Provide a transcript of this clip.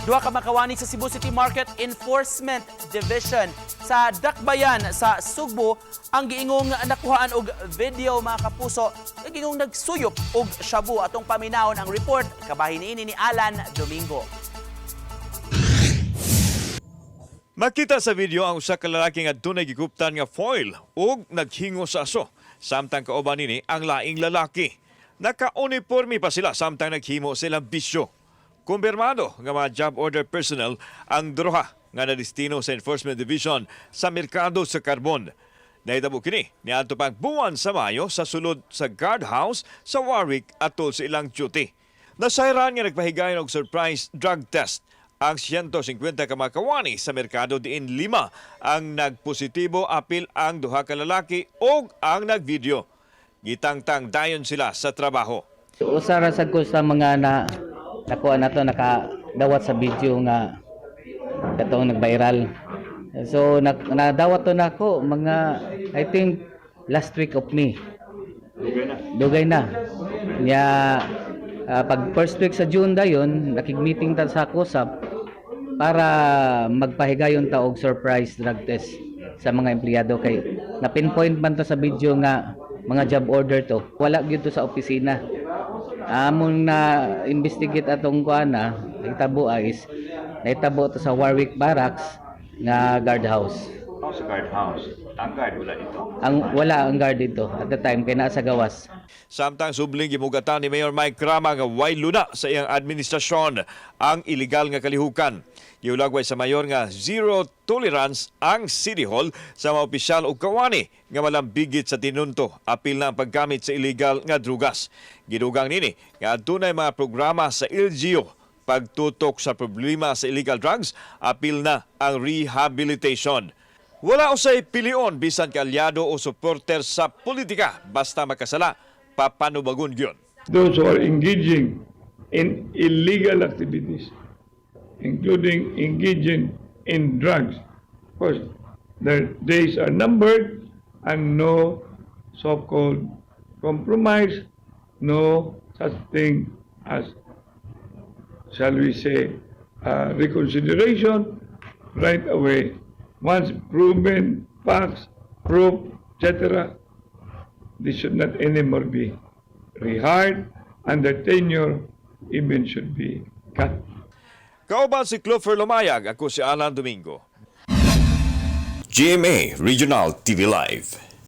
Duha ka makawani sa Cebu City Market Enforcement Division sa Dakbayan sa Sugbo ang giingong nakuhaan og video mga kapuso. Giingong nagsuyop og shabu atong paminahon ang report kabahin niini ni Alan Domingo. Makita sa video ang usa ka lalaki nga dunay giguptan nga foil ug naghingo sa aso. Samtang kauban nini ang laing lalaki. Naka-uniforme pa sila samtang naghimo silang bisyo. Kumpirmado nga mga job order personnel ang duha nga nadistino sa Enforcement Division sa merkado sa Carbon. Nahitabo kini niadto pang buwan sa Mayo sa sulod sa guardhouse sa Warwick atol sa ilang duty. Nasayran nga nagpahigayon og surprise drug test ang 150 ka makawani sa merkado diin 5 ang nagpositibo apil ang duha ka lalaki og ang nagvideo. Gitangtang dayon sila sa trabaho. Usara sad ko sa mga nakuha na to nakadawat sa video nga katong nag-viral. So nadawat to nako mga I think last week of May. Dugay na. Nya pag first week sa June dayon nakig-meeting ta sa COSAP para magpahigayon ta og surprise drug test sa mga empleyado kay na-pinpoint man to sa video nga mga job order to. Wala gyud to sa opisina. Among na investigate atong kuana, nahitabo to sa Warwick Barracks nga guardhouse. Sa guardhouse, ang guard wala dito. Wala ang guard dito at the time kay naa sa gawas. Samtang subling gimugatan ni Mayor Mike Crama nga way luna sa iyang administrasyon ang iligal nga kalihukan. Giulagway sa mayor nga zero tolerance ang City Hall sa mga opisyal o kawani nga malambigit sa tinunto apil na ang paggamit sa illegal nga drugas. Gidugang nini nga adunay mga programa sa LGU pagtutok sa problema sa illegal drugs apil na ang rehabilitation. Wala usay pilion bisan kaalyado o supporter sa politika basta makasala papanubagon gyud. Those who are engaging in illegal activities, including engaging in drugs, of course, their days are numbered and no so-called compromise, no such thing as, shall we say, reconsideration right away. Once proven facts, proof, etc., this should not anymore be rehired and the tenure even should be cut. Kauban si Clover Lumayag, ako si Alan Domingo. GMA Regional TV Live.